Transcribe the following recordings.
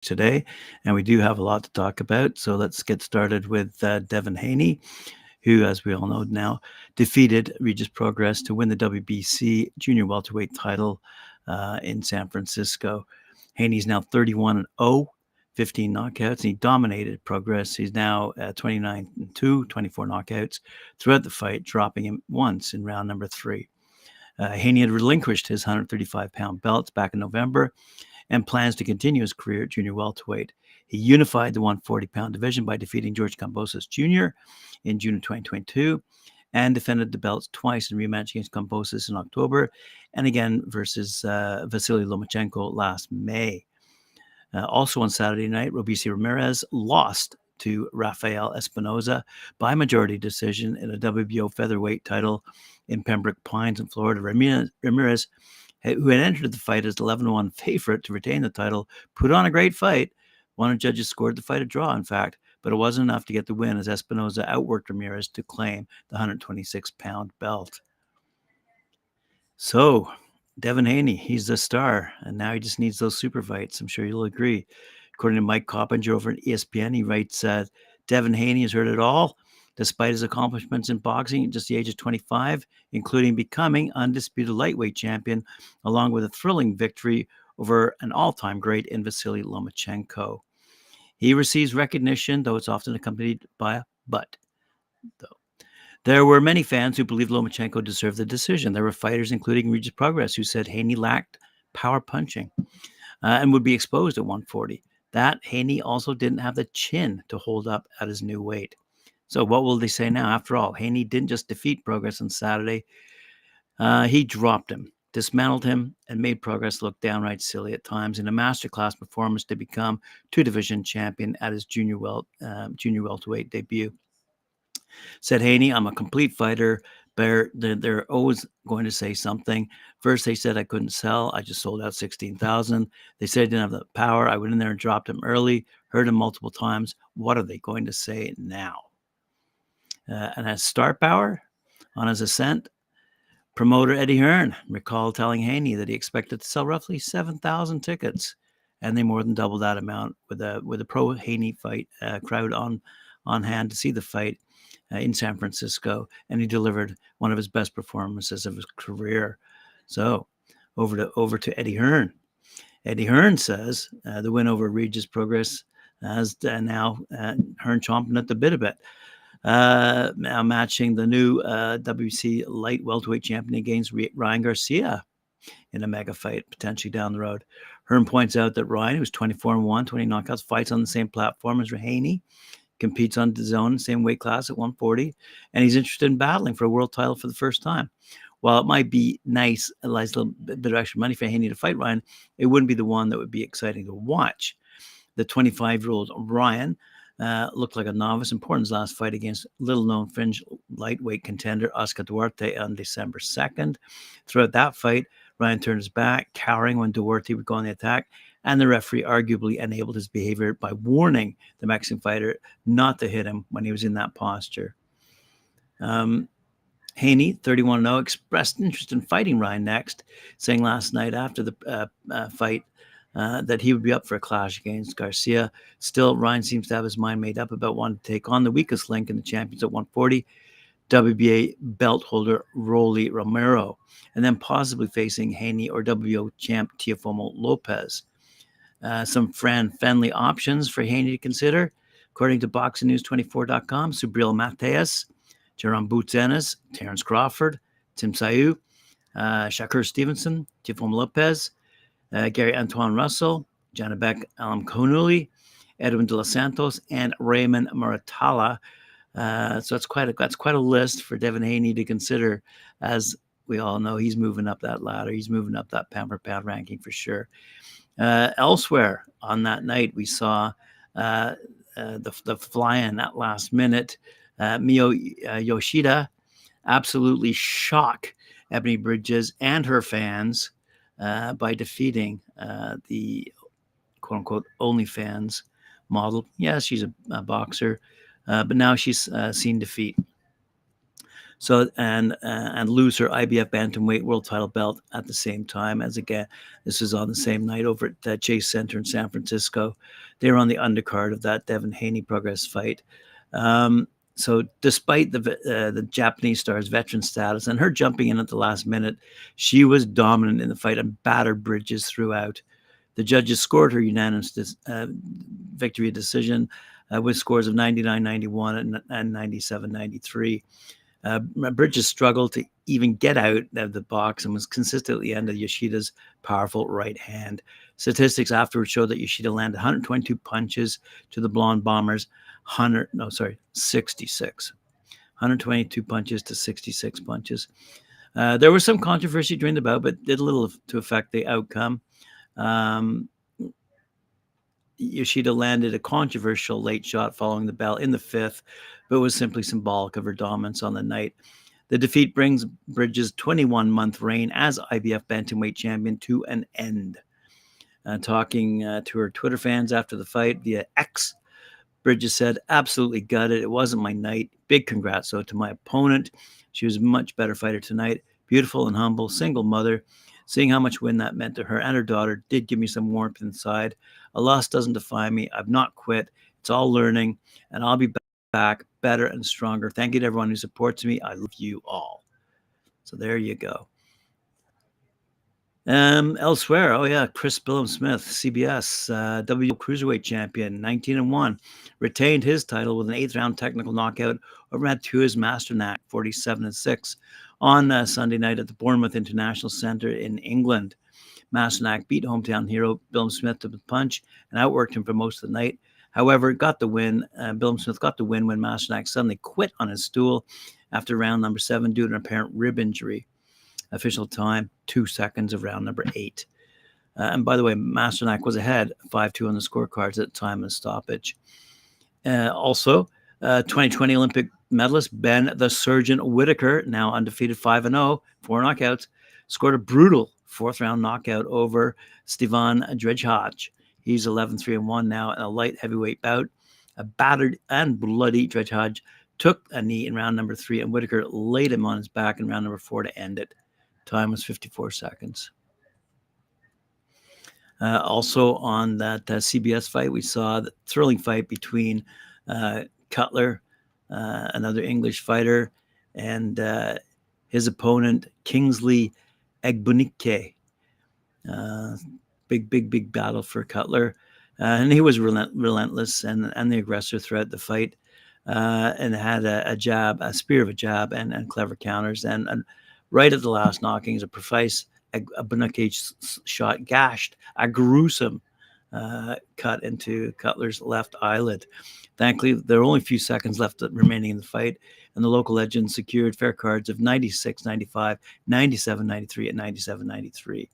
today, and we do have a lot to talk about. So let's get started with Devin Haney, who, as we all know now, defeated Regis Progress to win the WBC junior welterweight title in San Francisco. Haney's now 31-0, 15 knockouts, and he dominated Progress. He's now 29-2, 24 knockouts throughout the fight, dropping him once in round number 3. Haney had relinquished his 135-pound belts back in November and plans to continue his career at junior welterweight. He unified the 140-pound division by defeating George Kambosos Jr. in June of 2022 and defended the belts twice in rematch against Kambosos in October and again versus Vasily Lomachenko last May. Also on Saturday night, Robeisy Ramirez lost to Rafael Espinoza by majority decision in a WBO featherweight title in Pembroke Pines in Florida. Ramirez, who had entered the fight as 11-1 favorite to retain the title, put on a great fight. One of the judges scored the fight a draw, in fact, but it wasn't enough to get the win as Espinoza outworked Ramirez to claim the 126-pound belt. So, Devin Haney, he's the star, and now he just needs those super fights. I'm sure you'll agree. According to Mike Coppinger over at ESPN, he writes, Devin Haney has heard it all, despite his accomplishments in boxing at just the age of 25, including becoming undisputed lightweight champion, along with a thrilling victory over an all-time great in Vasily Lomachenko. He receives recognition, though it's often accompanied by a but. There were many fans who believed Lomachenko deserved the decision. There were fighters, including Regis Progress, who said Haney lacked power punching and would be exposed at 140. That Haney also didn't have the chin to hold up at his new weight. So what will they say now? After all, Haney didn't just defeat Progress on Saturday. He dropped him, dismantled him, and made Progress look downright silly at times in a masterclass performance to become two-division champion at his junior welterweight debut. Said Haney, I'm a complete fighter. They're always going to say something. First, they said I couldn't sell. I just sold out 16,000. They said I didn't have the power. I went in there and dropped him early, heard him multiple times. What are they going to say now? And as star power on his ascent, promoter Eddie Hearn recalled telling Haney that he expected to sell roughly 7,000 tickets, and they more than doubled that amount with a pro Haney fight crowd on hand to see the fight in San Francisco, and he delivered one of his best performances of his career. So over to Eddie Hearn. Eddie Hearn says the win over Regis Progress has now Hearn chomping at the bit a bit. Now matching the new WC light welterweight champion against Ryan Garcia in a mega fight potentially down the road. Hearn points out that Ryan, who's 24-1, 20 knockouts, fights on the same platform as Haney, competes on DAZN, same weight class at 140, and he's interested in battling for a world title for the first time. While it might be nice, a nice little bit of extra money for Haney to fight Ryan, it wouldn't be the one that would be exciting to watch. The 25-year-old Ryan looked like a novice. Important his last fight against little-known fringe lightweight contender Oscar Duarte on December 2nd. Throughout that fight, Ryan turned his back, cowering when Duarte would go on the attack, and the referee arguably enabled his behavior by warning the Mexican fighter not to hit him when he was in that posture. Haney, 31-0, expressed interest in fighting Ryan next, saying last night after the fight that he would be up for a clash against Garcia. Still, Ryan seems to have his mind made up about wanting to take on the weakest link in the champions at 140, WBA belt holder Rolly Romero, and then possibly facing Haney or WBO champ Teofimo Lopez. Some friendly options for Haney to consider, according to BoxingNews24.com, Subriel Mateus, Jerome Boutzenis, Terence Crawford, Tim Sayu, Shakur Stevenson, Teofimo Lopez, Gary Antoine Russell, Janabek Alamkonuli, Edwin De Los Santos, and Raymond Muratalla. So that's quite a list for Devin Haney to consider. As we all know, he's moving up that ladder. He's moving up that pound for pound ranking for sure. Elsewhere on that night, we saw the fly-in at last minute. Mio Yoshida absolutely shock Ebanie Bridges and her fans by defeating the quote-unquote OnlyFans model. Yes, she's a boxer, but now she's seen defeat. So and lose her IBF bantamweight world title belt at the same time. As again, this was on the same night over at Chase Center in San Francisco. They were on the undercard of that Devin Haney Progress fight. So despite the Japanese star's veteran status and her jumping in at the last minute, she was dominant in the fight and battered Bridges throughout. The judges scored her unanimous victory decision with scores of 99-91 and 97-93. Bridges struggled to even get out of the box and was consistently under Yoshida's powerful right hand. Statistics afterwards showed that Yoshida landed 122 punches to the Blonde Bombers' 66. 122 punches to 66 punches. There was some controversy during the bout, but did little to affect the outcome. Yoshida landed a controversial late shot following the bell in the fifth, but was simply symbolic of her dominance on the night. The defeat brings Bridges' 21-month reign as IBF bantamweight champion to an end. Talking to her Twitter fans after the fight via X, Bridges said, "Absolutely gutted. It wasn't my night. Big congrats, though, to my opponent. She was a much better fighter tonight. Beautiful and humble, single mother. Seeing how much win that meant to her and her daughter did give me some warmth inside. A loss doesn't define me. I've not quit. It's all learning, and I'll be back better and stronger. Thank you to everyone who supports me. I love you all." So there you go. Elsewhere, Chris Billam-Smith, CBS, W Cruiserweight champion, 19-1, retained his title with an 8th-round technical knockout over Matua's Masternak, 47-6, on Sunday night at the Bournemouth International Centre in England. Masternak beat hometown hero Billam-Smith to the punch and outworked him for most of the night. However, got the win. Billam-Smith got the win when Masternak suddenly quit on his stool after round number 7 due to an apparent rib injury. Official time, 2 seconds of round number 8. And by the way, Masternak was ahead 5-2 on the scorecards at the time of the stoppage. Also, 2020 Olympic medalist Ben the Surgeon Whitaker, now undefeated 5-0, 4 knockouts, scored a brutal 4th-round knockout over Stevan Dredhaj. He's 11-3-1 now in a light heavyweight bout. A battered and bloody Dredhaj took a knee in round number 3, and Whitaker laid him on his back in round number 4 to end it. Time was 54 seconds. Also on that CBS fight, we saw the thrilling fight between Cutler, another English fighter, and his opponent, Kingsley Egbunike. Big battle for Cutler. And he was relentless and the aggressor throughout the fight, and had a jab, a spear of a jab, and clever counters. And right at the last knockings, a precise Egbunike shot gashed a gruesome cut into Cutler's left eyelid. Thankfully, there were only a few seconds left remaining in the fight, and the local legend secured fair cards of 96-95, 97-93, and 97-93.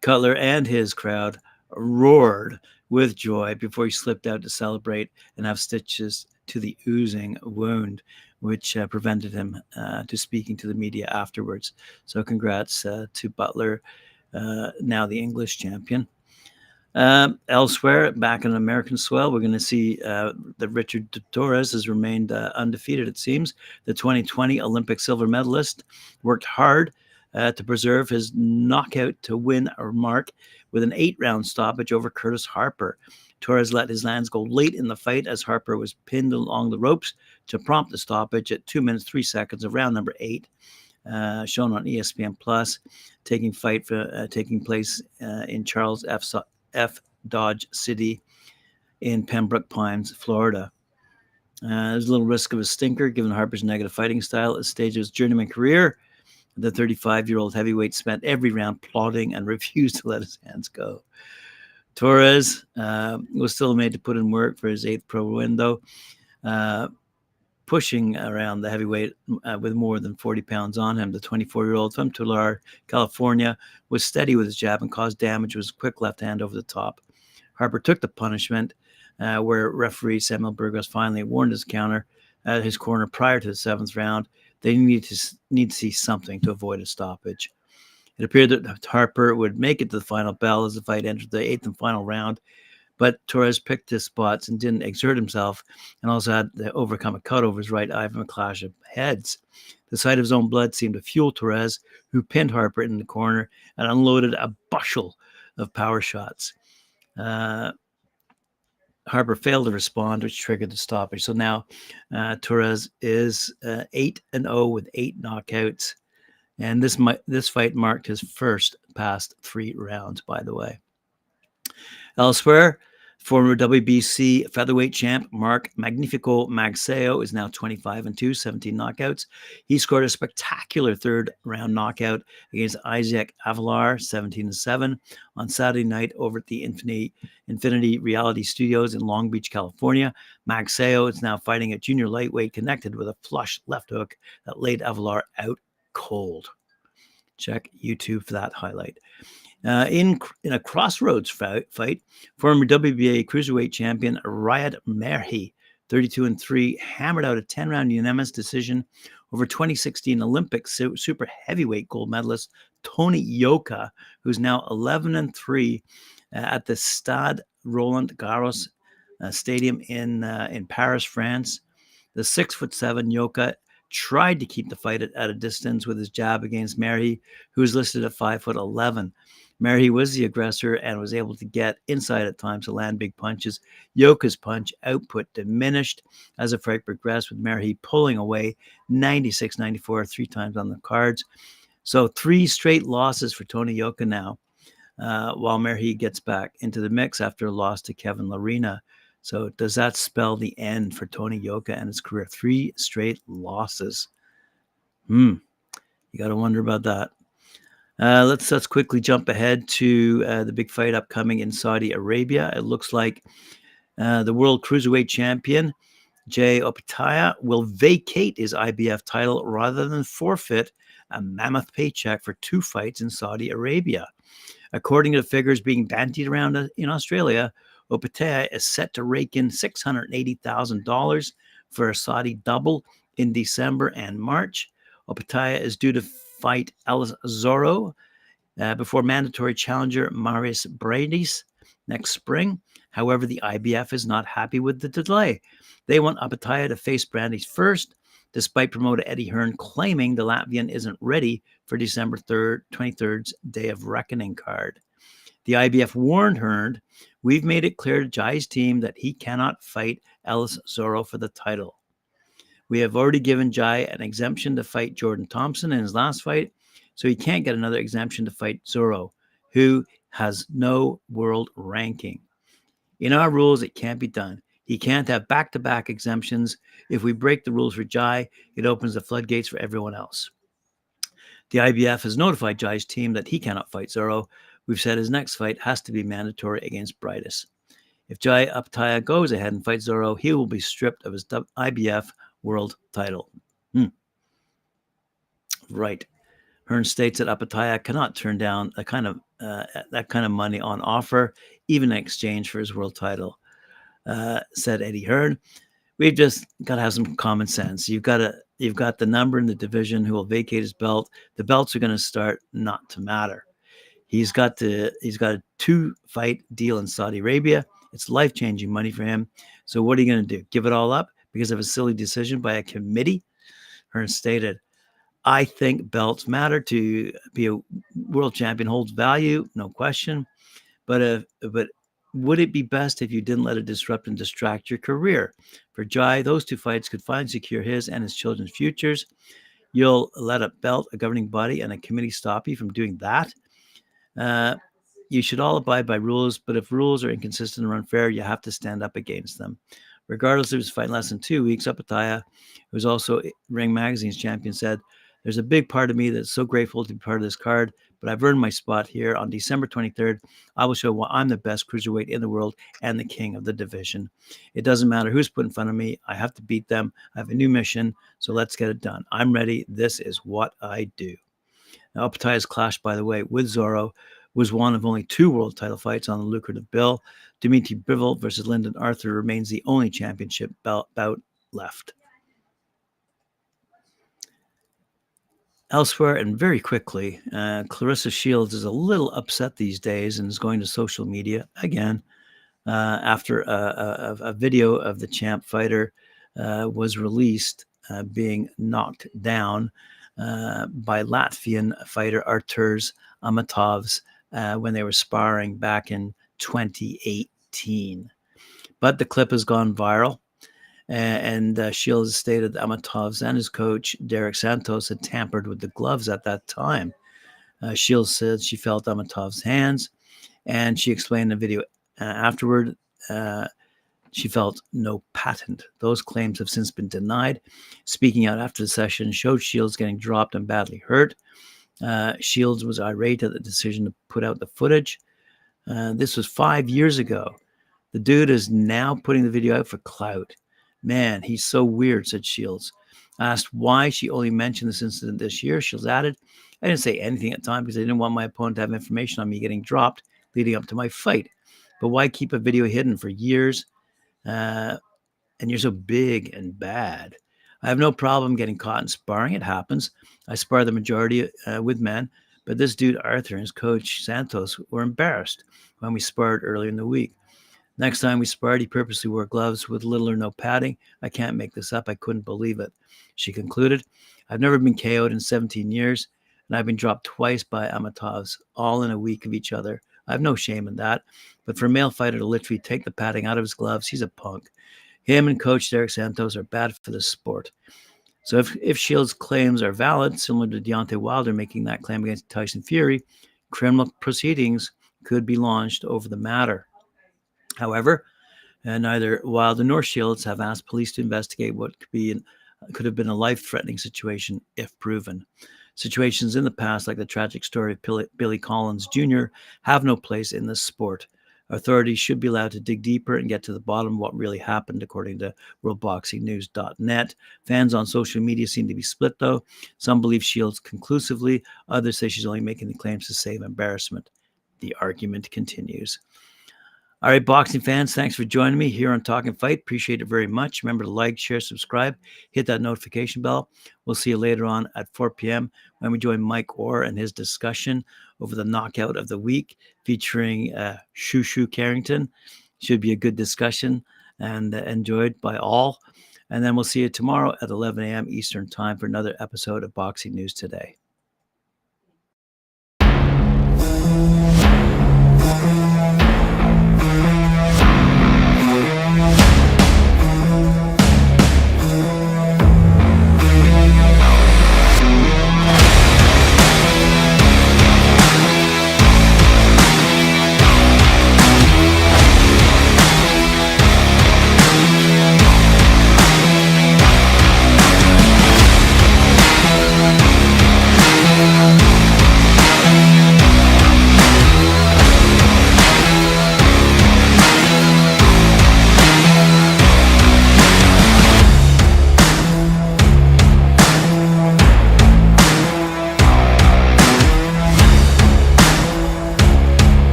Cutler and his crowd roared with joy before he slipped out to celebrate and have stitches to the oozing wound, which prevented him to speaking to the media afterwards. So congrats to Butler, now the English champion. Elsewhere, back in American soil, we're going to see that Richard Torrez has remained undefeated, it seems. The 2020 Olympic silver medalist worked hard to preserve his knockout to win mark with an 8-round stoppage over Curtis Harper. Torrez let his lands go late in the fight as Harper was pinned along the ropes to prompt the stoppage at 2 minutes 3 seconds of round number 8, shown on ESPN Plus, taking place in Charles F. Dodge City in Pembroke Pines, Florida. There's a little risk of a stinker given Harper's negative fighting style at the stage of his journeyman career. The 35-year-old heavyweight spent every round plotting and refused to let his hands go. Torrez was still made to put in work for his 8th pro win, though, pushing around the heavyweight with more than 40 pounds on him. The 24-year-old from Tulare, California, was steady with his jab and caused damage with his quick left hand over the top. Harper took the punishment, where referee Samuel Burgos finally warned his counter at his corner prior to the 7th round. They need to see something to avoid a stoppage. It appeared that Harper would make it to the final bell as the fight entered the 8th and final round, But Torrez picked his spots and didn't exert himself, and also had to overcome a cut over his right eye from a clash of heads. The sight of his own blood seemed to fuel Torrez, who pinned Harper in the corner and unloaded a bushel of power shots. Harper failed to respond, which triggered the stoppage. So now Torrez is 8-0 with 8 knockouts. And this fight marked his first past 3 rounds, by the way. Elsewhere, former WBC featherweight champ Mark Magnifico Magsayo is now 25-2, 17 knockouts. He scored a spectacular third-round knockout against Isaac Avelar, 17-7, on Saturday night over at the Infinity Reality Studios in Long Beach, California. Magsayo is now fighting at junior lightweight, connected with a flush left hook that laid Avelar out cold. Check YouTube for that highlight. In a crossroads fight, former WBA cruiserweight champion Riyad Merhi, 32-3, hammered out a 10-round unanimous decision over 2016 Olympic super heavyweight gold medalist Tony Yoka, who's now 11-3 at the Stade Roland Garros stadium in Paris, France. The 6'7" Yoka tried to keep the fight at a distance with his jab against Merhi, who is listed at 5'11". Merhi was the aggressor and was able to get inside at times to land big punches. Yoka's punch output diminished as the fight progressed, with Merhi pulling away 96-94 3 times on the cards. So 3 straight losses for Tony Yoka now, while Merhi gets back into the mix after a loss to Kevin Lerena. So does that spell the end for Tony Yoka and his career? 3 straight losses. You got to wonder about that. Let's quickly jump ahead to the big fight upcoming in Saudi Arabia. It looks like the world cruiserweight champion, Jai Opetaia, will vacate his IBF title rather than forfeit a mammoth paycheck for 2 fights in Saudi Arabia. According to figures being bandied around in Australia, Opetaia is set to rake in $680,000 for a Saudi double in December and March. Opetaia is due to fight Alice Zorro before mandatory challenger Ebanie Bridges next spring. However, the IBF is not happy with the delay. They want Opetaia to face Bridges first, despite promoter Eddie Hearn claiming the Latvian isn't ready for December 23rd's Day of Reckoning card. The IBF warned Hearn, "We've made it clear to Jai's team that he cannot fight Alice Zorro for the title. We have already given Jai an exemption to fight Jordan Thompson in his last fight, so he can't get another exemption to fight Zorro, who has no world ranking. In our rules, it can't be done. He can't have back-to-back exemptions. If we break the rules for Jai, it opens the floodgates for everyone else. The IBF has notified Jai's team that he cannot fight Zorro. We've said his next fight has to be mandatory against Bridges. If Jai Opetaia goes ahead and fights Zorro, he will be stripped of his IBF world title." Right. Hearn states that Opetaia cannot turn down that kind of money on offer, even in exchange for his world title. Said Eddie Hearn, "We've just got to have some common sense. You've got the number in the division who will vacate his belt. The belts are going to start not to matter. He's got a 2-fight deal in Saudi Arabia. It's life-changing money for him. So what are you going to do? Give it all up because of a silly decision by a committee?" Hearn stated, "I think belts matter. To be a world champion holds value, no question. But would it be best if you didn't let it disrupt and distract your career? For Jai, those 2 fights could finally secure his and his children's futures. You'll let a belt, a governing body, and a committee stop you from doing that? You should all abide by rules, but if rules are inconsistent or unfair, you have to stand up against them." Regardless of his fight in less than 2 weeks, Opetaia, who is also Ring Magazine's champion, said, "There's a big part of me that's so grateful to be part of this card, but I've earned my spot here. On December 23rd, I will show why I'm the best cruiserweight in the world and the king of the division. It doesn't matter who's put in front of me. I have to beat them. I have a new mission, so let's get it done. I'm ready. This is what I do." Now, Opetaia's clash, by the way, with Zorro was one of only 2 world title fights on the lucrative bill. Dimitri Bivol versus Lyndon Arthur remains the only championship bout left. Elsewhere, and very quickly, Clarissa Shields is a little upset these days and is going to social media again after a video of the champ fighter was released being knocked down by Latvian fighter Arturs Amatovs when they were sparring back in 2018. But the clip has gone viral. And Shields stated that Amatovs and his coach, Derek Santos, had tampered with the gloves at that time. Shields said she felt Amatov's hands, and she explained in the video afterward she felt no patent. Those claims have since been denied. Speaking out after the session showed Shields getting dropped and badly hurt. Shields was irate at the decision to put out the footage. This was 5 years ago. The dude is now putting the video out for clout. Man, he's so weird, said Shields. Asked why she only mentioned this incident this year, Shields added, I didn't say anything at the time because I didn't want my opponent to have information on me getting dropped leading up to my fight. But why keep a video hidden for years? And you're so big and bad. I have no problem getting caught in sparring. It happens. I spar the majority with men. But this dude, Arthur, and his coach, Santos, were embarrassed when we sparred earlier in the week. Next time we sparred, he purposely wore gloves with little or no padding. I can't make this up. I couldn't believe it. She concluded, I've never been KO'd in 17 years, and I've been dropped twice by Amatovs, all in a week of each other. I have no shame in that. But for a male fighter to literally take the padding out of his gloves, he's a punk. Him and coach Derek Santos are bad for the sport. So if Shields' claims are valid, similar to Deontay Wilder making that claim against Tyson Fury, criminal proceedings could be launched over the matter. However, neither Wilder nor Shields have asked police to investigate what could have been a life-threatening situation if proven. Situations in the past, like the tragic story of Billy Collins Jr., have no place in this sport. Authorities should be allowed to dig deeper and get to the bottom of what really happened, according to WorldBoxingNews.net. Fans on social media seem to be split, though. Some believe Shields conclusively. Others say she's only making the claims to save embarrassment. The argument continues. All right, boxing fans, thanks for joining me here on Talkin Fight. Appreciate it very much. Remember to like, share, subscribe, hit that notification bell. We'll see you later on at 4 p.m. when we join Mike Orr and his discussion over the knockout of the week featuring Shushu Carrington. Should be a good discussion and enjoyed by all. And then we'll see you tomorrow at 11 a.m. Eastern Time for another episode of Boxing News Today.